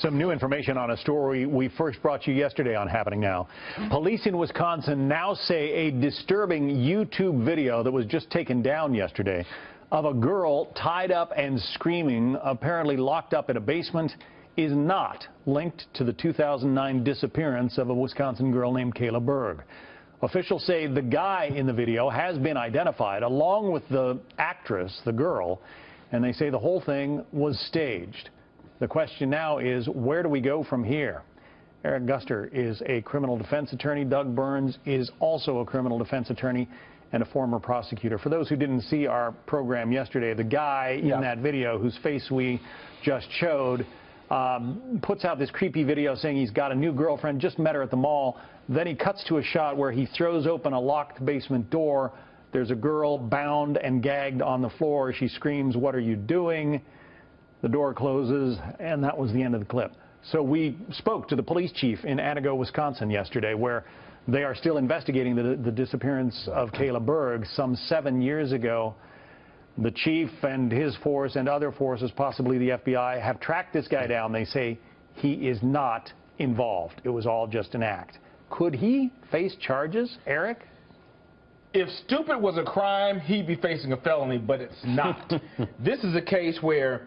Some new information on a story we first brought you yesterday on Happening Now. Police in Wisconsin now say a disturbing YouTube video that was just taken down yesterday of a girl tied up and screaming, apparently locked up in a basement, is not linked to the 2009 disappearance of a Wisconsin girl named Kayla Berg. Officials say the guy in the video has been identified along with the actress, the girl, and they say the whole thing was staged. The question now is, where do we go from here? Eric Guster is a criminal defense attorney. Doug Burns is also a criminal defense attorney and a former prosecutor. For those who didn't see our program yesterday, the guy in that video whose face we just showed puts out this creepy video saying he's got a new girlfriend, just met her at the mall. Then he cuts to a shot where he throws open a locked basement door. There's a girl bound and gagged on the floor. She screams, "What are you doing?" The door closes, and that was the end of the clip. So we spoke to the police chief in Antigo, Wisconsin yesterday, where they are still investigating the disappearance of Kayla Berg some 7 years ago. The chief and his force and other forces, possibly the FBI, have tracked this guy down. They say he is not involved. It was all just an act. Could he face charges, Eric? If stupid was a crime, he'd be facing a felony, but it's not. This is a case where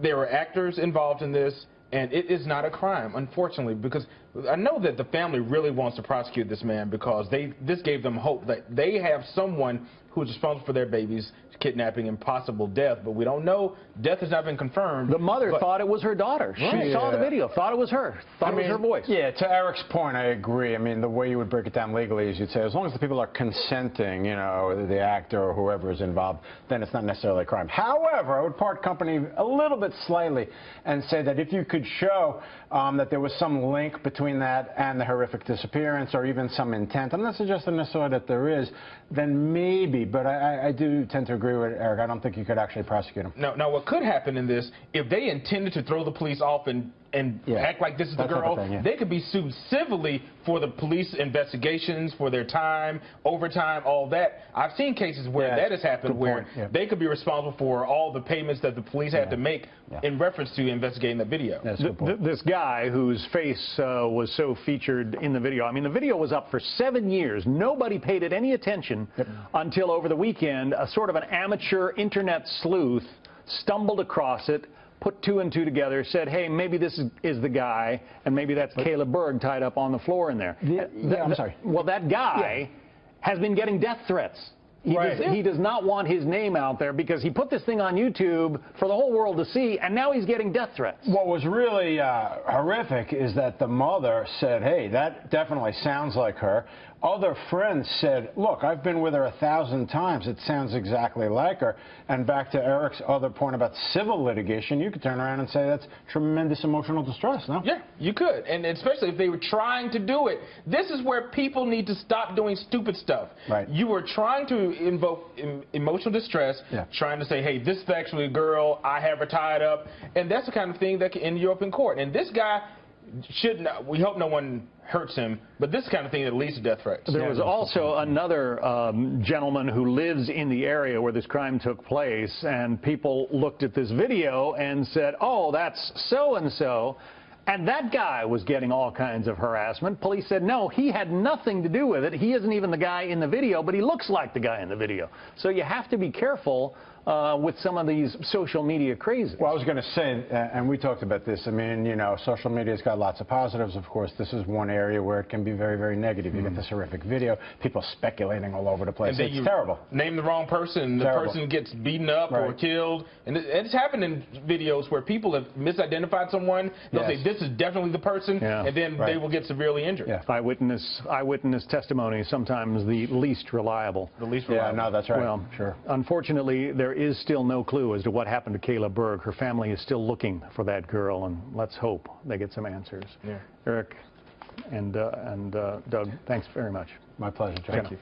there were actors involved in this, and it is not a crime, unfortunately, because I know that the family really wants to prosecute this man because this gave them hope that they have someone who is responsible for their baby's kidnapping and possible death, but we don't know. Death has not been confirmed. The mother thought it was her daughter. She saw the video, thought it was her, thought it was her voice. Yeah, to Eric's point, I agree. I mean, the way you would break it down legally is you'd say as long as the people are consenting, you know, the actor or whoever is involved, then it's not necessarily a crime. However, I would part company a little bit slightly and say that if you could show that there was some link between that and the horrific disappearance or even some intent, I'm not suggesting necessarily that there is, then maybe, but I do tend to agree with Eric. I don't think you could actually prosecute him. Now what could happen in this, if they intended to throw the police off and act like this is the girl, they could be sued civilly for the police investigations, for their time, overtime, all that. I've seen cases where that has happened, where they could be responsible for all the payments that the police had to make in reference to investigating the video. This guy whose face was so featured in the video, I mean, the video was up for 7 years. Nobody paid it any attention until over the weekend, a sort of an amateur internet sleuth stumbled across it, put two and two together, said, hey, maybe this is the guy, and maybe that's Kayla Berg tied up on the floor in there. I'm sorry. Well, that guy has been getting death threats. He does not want his name out there because he put this thing on YouTube for the whole world to see, and now he's getting death threats. What was really horrific is that the mother said, hey, that definitely sounds like her. Other friends said, look, I've been with her 1,000 times. It sounds exactly like her. And back to Eric's other point about civil litigation, you could turn around and say that's tremendous emotional distress, no? Yeah, you could. And especially if they were trying to do it. This is where people need to stop doing stupid stuff. Right. You were trying to invoke emotional distress, trying to say, hey, this is actually a girl, I have her tied up. And that's the kind of thing that can end you up in court. And this guy should not, we hope no one hurts him, but this kind of thing that leads to death threats. There was also another gentleman who lives in the area where this crime took place, and people looked at this video and said, oh, that's so-and-so, and that guy was getting all kinds of harassment. Police said, no, he had nothing to do with it. He isn't even the guy in the video, but he looks like the guy in the video. So you have to be careful with some of these social media crazes. Well, I was going to say, and we talked about this, I mean, you know, social media's got lots of positives. Of course, this is one area where it can be very, very negative. You get this horrific video, people speculating all over the place. And it's terrible. Name the wrong person, the person gets beaten up or killed. And it's happened in videos where people have misidentified someone. They'll say, this is definitely the person, and then they will get severely injured. Eyewitness testimony is sometimes the least reliable. The least reliable. Yeah, no, that's right. Well, unfortunately, there is still no clue as to what happened to Kayla Berg. Her family is still looking for that girl, and let's hope they get some answers. Eric and Doug, thanks very much. My pleasure, John. Thank you.